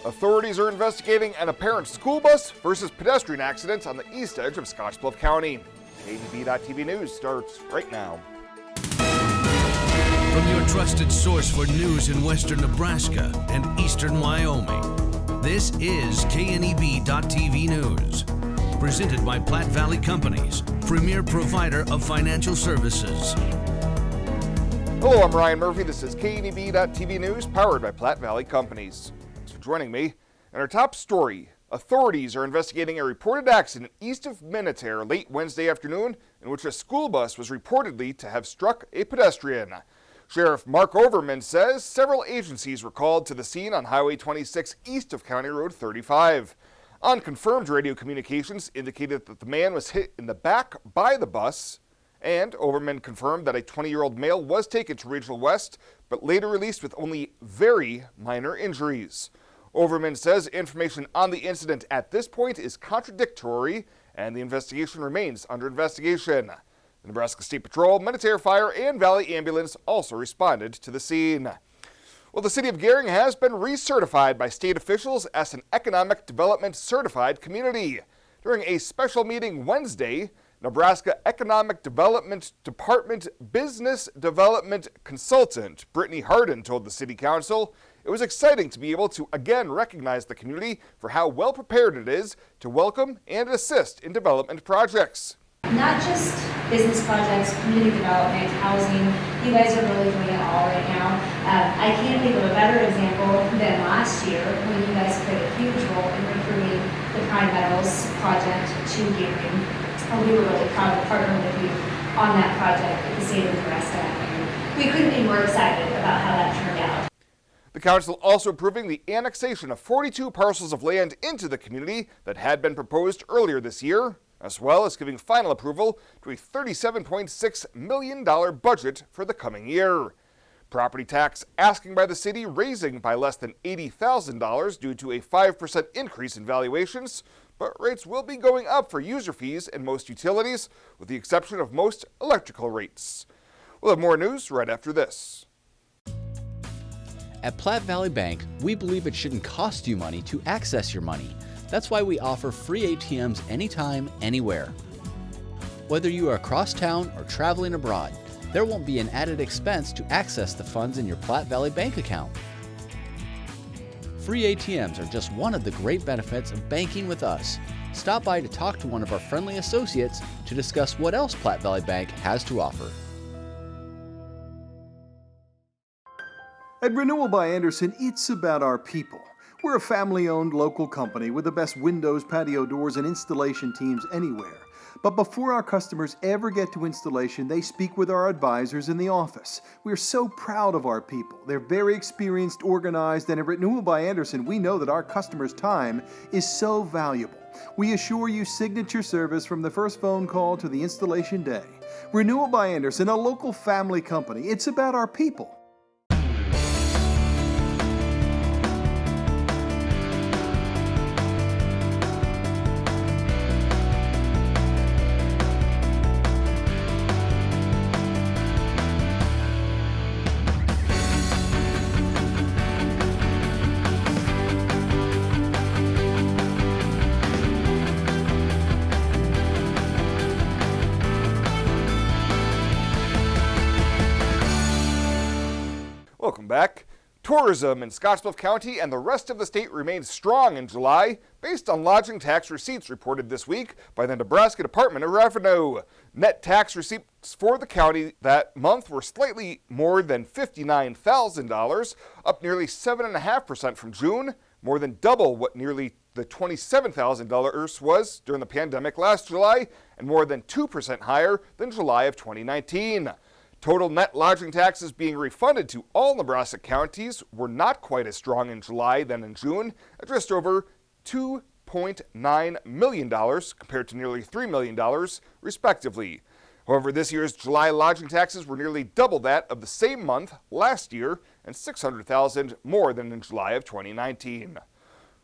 Authorities are investigating an apparent school bus versus pedestrian accident on the east edge of Scotts Bluff County. KDB.TV News starts right now. From your trusted source for news in western Nebraska and eastern Wyoming, this is KNEB.TV News. Presented by Platte Valley Companies, premier provider of financial services. Hello, I'm Ryan Murphy. This is KNEB.TV News, powered by Platte Valley Companies. Thanks for joining me. In our top story, authorities are investigating a reported accident east of Minutair late Wednesday afternoon in which a school bus was reportedly to have struck a pedestrian. Sheriff Mark Overman says several agencies were called to the scene on Highway 26 east of County Road 35. Unconfirmed radio communications indicated that the man was hit in the back by the bus, and Overman confirmed that a 20-year-old male was taken to Regional West, but later released with only very minor injuries. Overman says information on the incident at this point is contradictory, and the investigation remains under investigation. The Nebraska State Patrol, Minutair Fire, and Valley Ambulance also responded to the scene. Well, the city of Gering has been recertified by state officials as an economic development certified community. During a special meeting Wednesday, Nebraska Economic Development Department Business Development Consultant Brittany Hardin told the city council it was exciting to be able to again recognize the community for how well prepared it is to welcome and assist in development projects. Not just business projects, community development, housing. You guys are really doing it all right now. I can't think of a better example than last year when you guys played a huge role in recruiting the Prime Metals project to Gering. We were really proud to partner with you on that project at the state of Nebraska. And we couldn't be more excited about how that turned out. The council also approving the annexation of 42 parcels of land into the community that had been proposed earlier this year, as well as giving final approval to a $37.6 million budget for the coming year. Property tax asking by the city raising by less than $80,000 due to a 5% increase in valuations, but rates will be going up for user fees and most utilities, with the exception of most electrical rates. We'll have more news right after this. At Platte Valley Bank, we believe it shouldn't cost you money to access your money. That's why we offer free ATMs anytime, anywhere. Whether you are across town or traveling abroad, there won't be an added expense to access the funds in your Platte Valley Bank account. Free ATMs are just one of the great benefits of banking with us. Stop by to talk to one of our friendly associates to discuss what else Platte Valley Bank has to offer. At Renewal by Andersen, it's about our people. We're a family-owned local company with the best windows, patio doors, and installation teams anywhere. But before our customers ever get to installation, they speak with our advisors in the office. We're so proud of our people. They're very experienced, organized, and at Renewal by Andersen, we know that our customers' time is so valuable. We assure you signature service from the first phone call to the installation day. Renewal by Andersen, a local family company. It's about our people. Welcome back. Tourism in Scottsbluff County and the rest of the state remains strong in July based on lodging tax receipts reported this week by the Nebraska Department of Revenue. Net tax receipts for the county that month were slightly more than $59,000, up nearly 7.5% from June, more than double what nearly the $27,000 was during the pandemic last July, and more than 2% higher than July of 2019. Total net lodging taxes being refunded to all Nebraska counties were not quite as strong in July than in June, at just over $2.9 million compared to nearly $3 million, respectively. However, this year's July lodging taxes were nearly double that of the same month last year and $600,000 more than in July of 2019.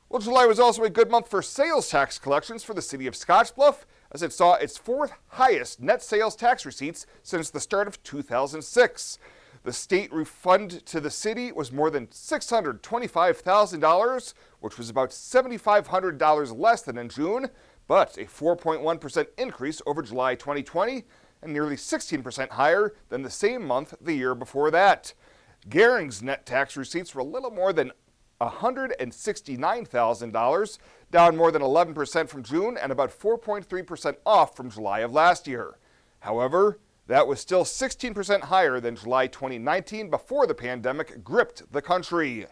Well, July was also a good month for sales tax collections for the city of Scottsbluff, as it saw its fourth highest net sales tax receipts since the start of 2006. The state refund to the city was more than $625,000, which was about $7,500 less than in June, but a 4.1% increase over July 2020 and nearly 16% higher than the same month the year before that. Gering's net tax receipts were a little more than $169,000, down more than 11% from June and about 4.3% off from July of last year. However, that was still 16% higher than July 2019 before the pandemic gripped the country.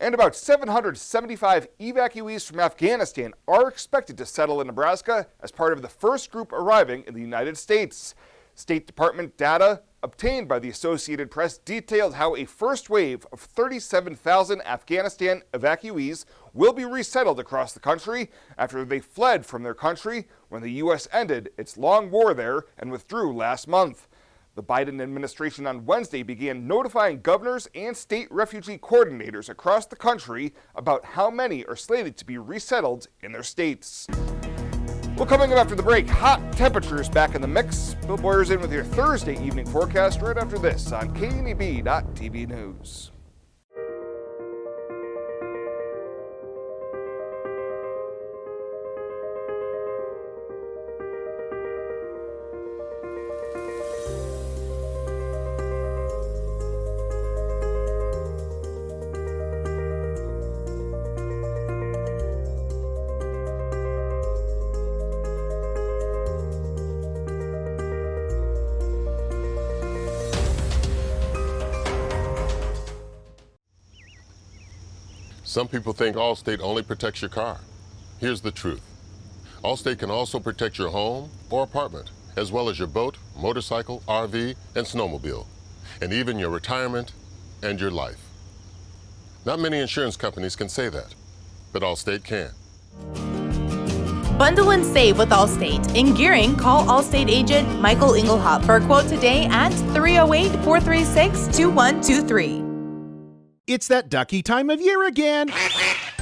And about 775 evacuees from Afghanistan are expected to settle in Nebraska as part of the first group arriving in the United States. State Department data obtained by the Associated Press detailed how a first wave of 37,000 Afghanistan evacuees will be resettled across the country after they fled from their country when the U.S. ended its long war there and withdrew last month. The Biden administration on Wednesday began notifying governors and state refugee coordinators across the country about how many are slated to be resettled in their states. Well, coming up after the break, hot temperatures back in the mix. Bill Boyer's in with your Thursday evening forecast right after this on KNEB.TV News. Some people think Allstate only protects your car. Here's the truth. Allstate can also protect your home or apartment, as well as your boat, motorcycle, RV, and snowmobile, and even your retirement and your life. Not many insurance companies can say that, but Allstate can. Bundle and save with Allstate. In Gering, call Allstate agent Michael Engelhop for a quote today at 308-436-2123. It's that ducky time of year again.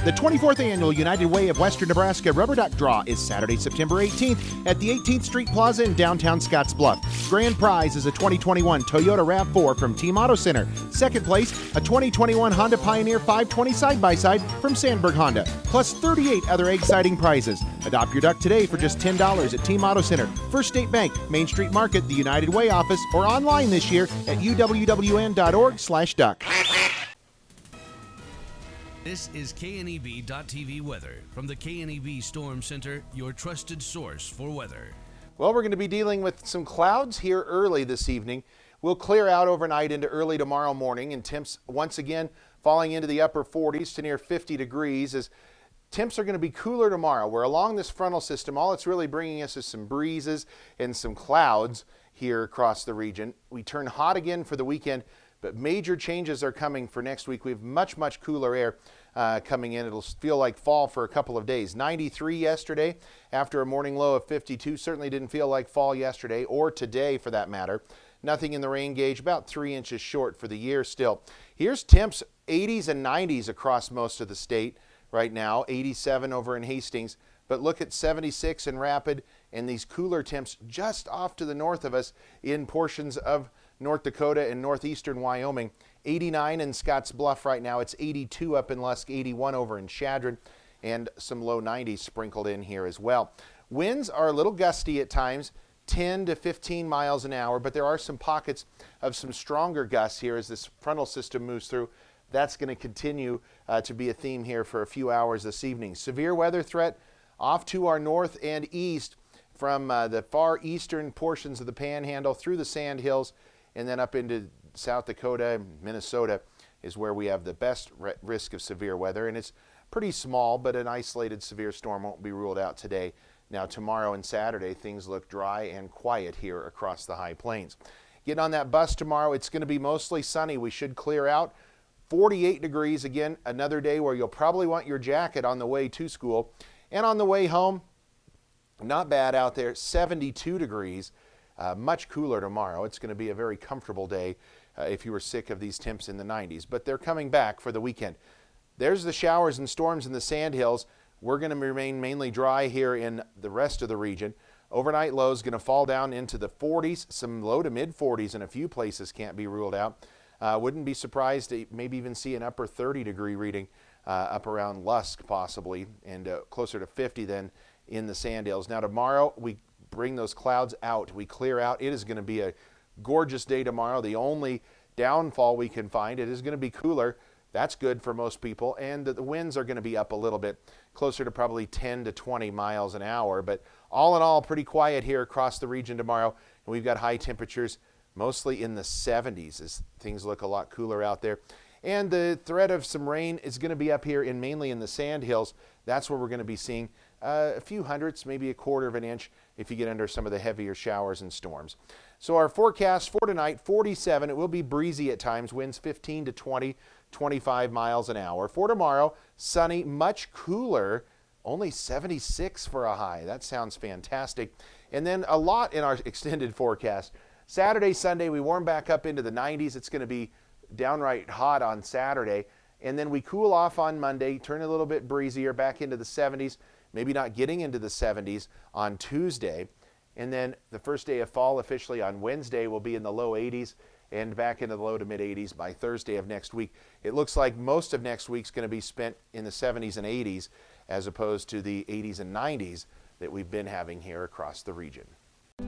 The 24th Annual United Way of Western Nebraska Rubber Duck Draw is Saturday, September 18th at the 18th Street Plaza in downtown Scotts Bluff. Grand prize is a 2021 Toyota RAV4 from Team Auto Center. Second place, a 2021 Honda Pioneer 520 side-by-side from Sandberg Honda, plus 38 other exciting prizes. Adopt your duck today for just $10 at Team Auto Center, First State Bank, Main Street Market, the United Way office, or online this year at uwwn.org/duck. This is KNEB.TV weather from the KNEB Storm Center, your trusted source for weather. Well, we're going to be dealing with some clouds here early this evening. We'll clear out overnight into early tomorrow morning, and temps once again falling into the upper 40s to near 50 degrees as temps are going to be cooler tomorrow. We're along this frontal system. All it's really bringing us is some breezes and some clouds here across the region. We turn hot again for the weekend, but major changes are coming for next week. We have much cooler air coming in. It'll feel like fall for a couple of days. 93 yesterday after a morning low of 52. Certainly didn't feel like fall yesterday or today for that matter. Nothing in the rain gauge, about 3 inches short for the year still. Here's temps 80s and 90s across most of the state right now. 87 over in Hastings. But look at 76 in Rapid and these cooler temps just off to the north of us in portions of North Dakota and northeastern Wyoming. 89 in Scotts Bluff right now. It's 82 up in Lusk, 81 over in Chadron, and some low 90s sprinkled in here as well. Winds are a little gusty at times, 10 to 15 miles an hour, but there are some pockets of some stronger gusts here as this frontal system moves through. That's going to continue to be a theme here for a few hours this evening. Severe weather threat off to our north and east from the far eastern portions of the Panhandle through the Sand Hills, and then up into South Dakota, Minnesota is where we have the best risk of severe weather. And it's pretty small, but an isolated severe storm won't be ruled out today. Now tomorrow and Saturday, things look dry and quiet here across the high plains. Getting on that bus tomorrow, it's going to be mostly sunny. We should clear out. 48 degrees again, another day where you'll probably want your jacket on the way to school. And on the way home, not bad out there, 72 degrees. Much cooler tomorrow. It's going to be a very comfortable day if you were sick of these temps in the 90s, but they're coming back for the weekend. There's the showers and storms in the Sand Hills. We're going to remain mainly dry here in the rest of the region. Overnight low is going to fall down into the 40s, some low to mid 40s in a few places can't be ruled out. Wouldn't be surprised to maybe even see an upper 30-degree reading up around Lusk possibly, and closer to 50 then in the Sandhills. Now tomorrow we bring those clouds out, we clear out. It is going to be a gorgeous day tomorrow. The only downfall we can find, it is going to be cooler. That's good for most people, and the winds are going to be up a little bit, closer to probably 10 to 20 miles an hour. But all in all, pretty quiet here across the region tomorrow, and we've got high temperatures mostly in the 70s as things look a lot cooler out there. And the threat of some rain is going to be up here mainly in the Sandhills. That's where we're going to be seeing a few hundredths, maybe a quarter of an inch if you get under some of the heavier showers and storms. So our forecast for tonight, 47. It will be breezy at times, winds 15 to 20, 25 miles an hour. For tomorrow, sunny, much cooler, only 76 for a high. That sounds fantastic. And then a lot in our extended forecast. Saturday, Sunday, we warm back up into the 90s. It's going to be downright hot on Saturday. And then we cool off on Monday, turn a little bit breezier, back into the 70s, maybe not getting into the 70s on Tuesday. And then the first day of fall officially on Wednesday will be in the low 80s and back into the low to mid 80s by Thursday of next week. It looks like most of next week's going to be spent in the 70s and 80s as opposed to the 80s and 90s that we've been having here across the region.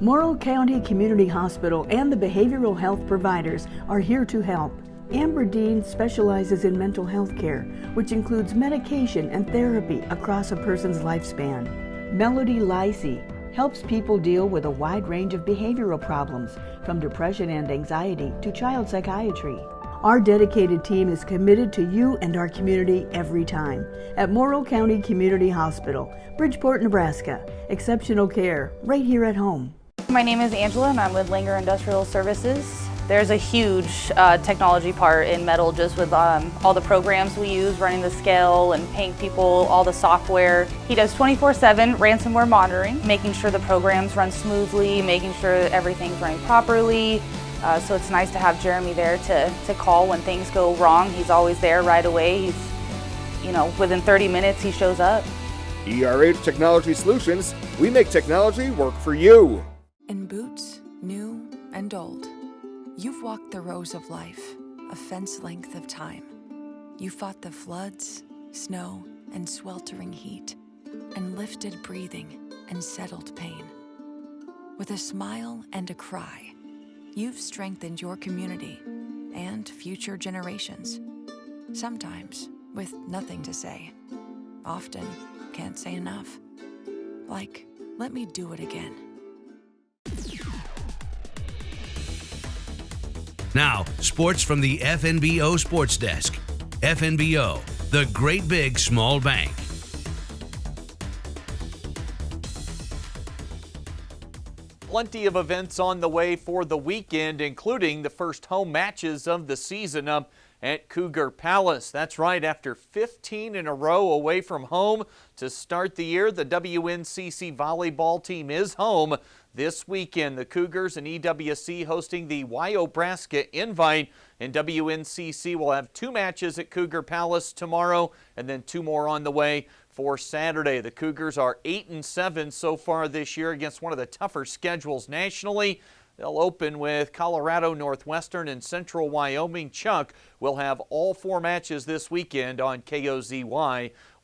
Morrill County Community Hospital and the behavioral health providers are here to help. Amber Dean specializes in mental health care, which includes medication and therapy across a person's lifespan. Melody Lacey helps people deal with a wide range of behavioral problems, from depression and anxiety to child psychiatry. Our dedicated team is committed to you and our community every time. At Morrill County Community Hospital, Bridgeport, Nebraska. Exceptional care right here at home. My name is Angela and I'm with Langer Industrial Services. There's a huge technology part in metal, just with all the programs we use, running the scale and paying people, all the software. He does 24/7 ransomware monitoring, making sure the programs run smoothly, making sure everything's running properly. So it's nice to have Jeremy there to call when things go wrong. He's always there right away. He's, within 30 minutes he shows up. ERH Technology Solutions, we make technology work for you. In boots, new and old, you've walked the rows of life, a fence length of time. You fought the floods, snow, and sweltering heat, and lifted breathing and settled pain. With a smile and a cry, you've strengthened your community and future generations. Sometimes with nothing to say. Often can't say enough. Like, let me do it again. Now, sports from the FNBO Sports Desk. FNBO, the great big small bank. Plenty of events on the way for the weekend, including the first home matches of the season up at Cougar Palace. That's right, after 15 in a row away from home to start the year, the WNCC volleyball team is home this weekend. The Cougars and EWC hosting the Wyobraska Invite, and WNCC will have 2 matches at Cougar Palace tomorrow and then 2 more on the way for Saturday. The Cougars are 8-7 so far this year against one of the tougher schedules nationally. They'll open with Colorado, Northwestern, and Central Wyoming. Chuck will have all 4 matches this weekend on KOZY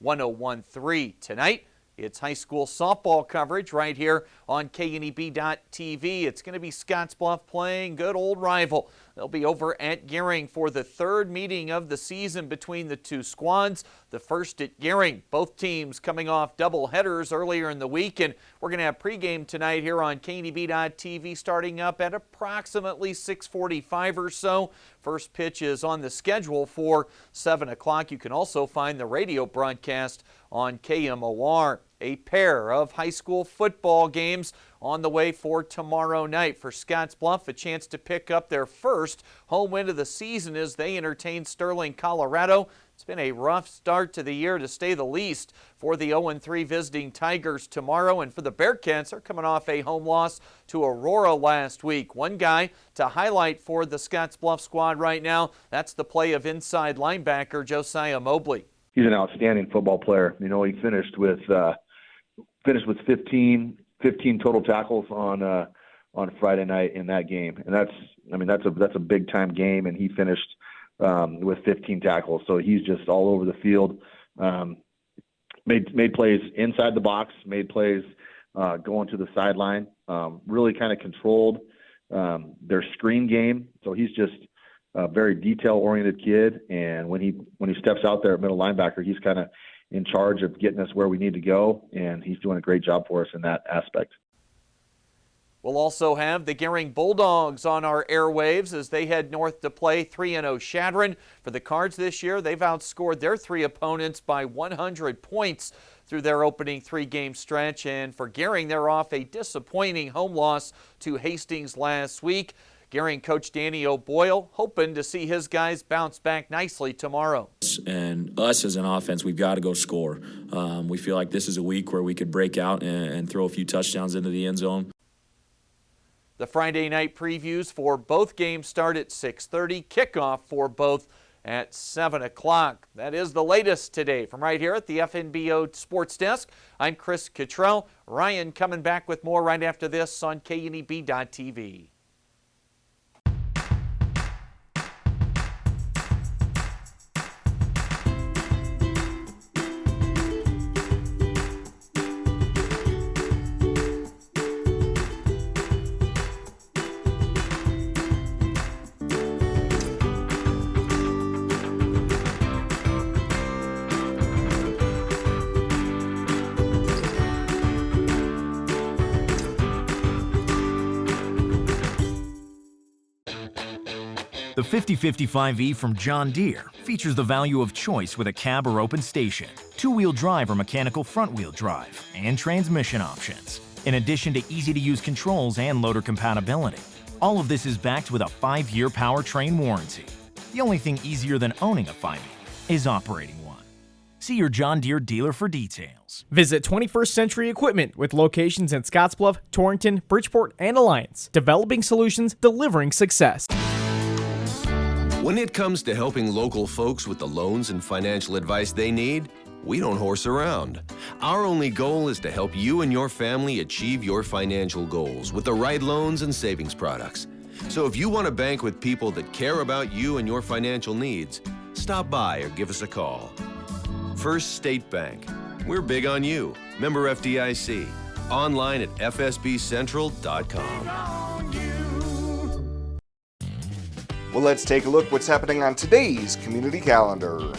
101.3. Tonight, it's high school softball coverage right here on KNEB.TV. It's going to be Scottsbluff playing good old rival. They'll be over at Gering for the 3rd meeting of the season between the 2 squads. The first at Gering. Both teams coming off double headers earlier in the week, and we're going to have pregame tonight here on KNEB.TV starting up at approximately 6:45 or so. First pitch is on the schedule for 7 o'clock. You can also find the radio broadcast on KMOR. A pair of high school football games on the way for tomorrow night. For Scottsbluff, a chance to pick up their first home win of the season as they entertain Sterling, Colorado. It's been a rough start to the year, to say the least, for the 0-3 visiting Tigers tomorrow. And for the Bearcats, they're coming off a home loss to Aurora last week. One guy to highlight for the Scottsbluff squad right now, that's the play of inside linebacker Josiah Mobley. He's an outstanding football player. He finished with 15 15 total tackles on Friday night in that game, and that's a big time game, and he finished with 15 tackles. So he's just all over the field. Made plays inside the box, made plays going to the sideline. Really kind of controlled their screen game. So he's just a very detail-oriented kid, and when he steps out there at middle linebacker, he's kind of in charge of getting us where we need to go, and he's doing a great job for us in that aspect. We'll also have the Gering Bulldogs on our airwaves as they head north to play 3-0 Chadron. For the Cards this year, they've outscored their 3 opponents by 100 points through their opening 3-game stretch. And for Gering, they're off a disappointing home loss to Hastings last week. Gering coach Danny O'Boyle hoping to see his guys bounce back nicely tomorrow. And us as an offense, we've got to go score. We feel like this is a week where we could break out and throw a few touchdowns into the end zone. The Friday night previews for both games start at 6:30. Kickoff for both at 7 o'clock. That is the latest today. From right here at the FNBO Sports Desk, I'm Chris Cottrell. Ryan coming back with more right after this on KNEB.TV. The 5055E from John Deere features the value of choice with a cab or open station, two-wheel drive or mechanical front-wheel drive, and transmission options. In addition to easy-to-use controls and loader compatibility, all of this is backed with a 5-year powertrain warranty. The only thing easier than owning a 5E is operating one. See your John Deere dealer for details. Visit 21st Century Equipment with locations in Scottsbluff, Torrington, Bridgeport, and Alliance. Developing solutions, delivering success. When it comes to helping local folks with the loans and financial advice they need, we don't horse around. Our only goal is to help you and your family achieve your financial goals with the right loans and savings products. So if you want to bank with people that care about you and your financial needs, stop by or give us a call. First State Bank. We're big on you. Member FDIC. Online at fsbcentral.com. Well, let's take a look what's happening on today's community calendar.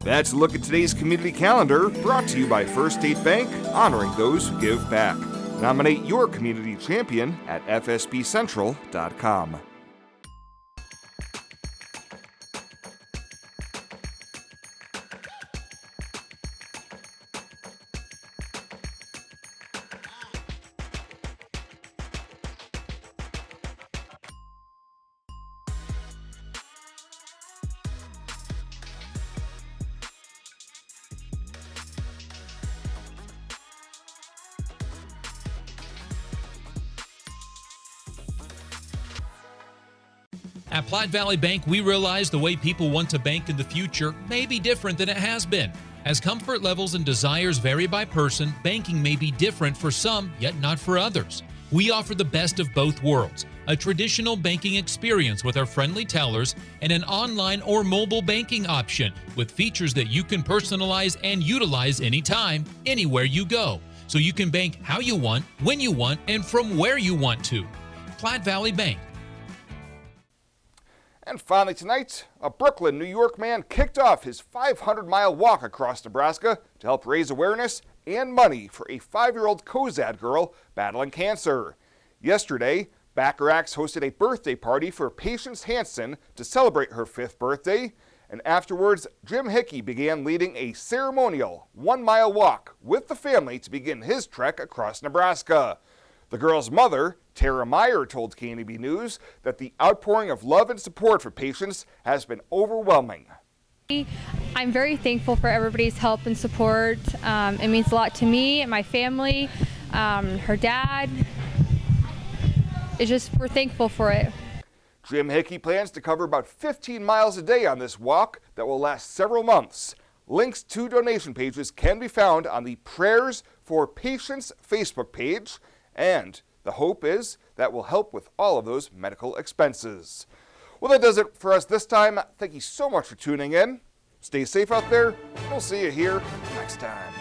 That's a look at today's community calendar, brought to you by First State Bank, honoring those who give back. Nominate your community champion at fsbcentral.com. At Platte Valley Bank, we realize the way people want to bank in the future may be different than it has been. As comfort levels and desires vary by person, banking may be different for some, yet not for others. We offer the best of both worlds, a traditional banking experience with our friendly tellers and an online or mobile banking option with features that you can personalize and utilize anytime, anywhere you go. So you can bank how you want, when you want, and from where you want to. Platte Valley Bank. And finally tonight, a Brooklyn, New York man kicked off his 500-mile walk across Nebraska to help raise awareness and money for a 5-year-old Cozad girl battling cancer. Yesterday, Bacharachs hosted a birthday party for Patience Hansen to celebrate her 5th birthday, and afterwards, Jim Hickey began leading a ceremonial 1-mile walk with the family to begin his trek across Nebraska. The girl's mother, Tara Meyer, told KNEB News that the outpouring of love and support for Patience has been overwhelming. I'm very thankful for everybody's help and support. It means a lot to me and my family, her dad. It's just, we're thankful for it. Jim Hickey plans to cover about 15 miles a day on this walk that will last several months. Links to donation pages can be found on the Prayers for Patience Facebook page, and the hope is that will help with all of those medical expenses. Well, that does it for us this time. Thank you so much for tuning in. Stay safe out there. We'll see you here next time.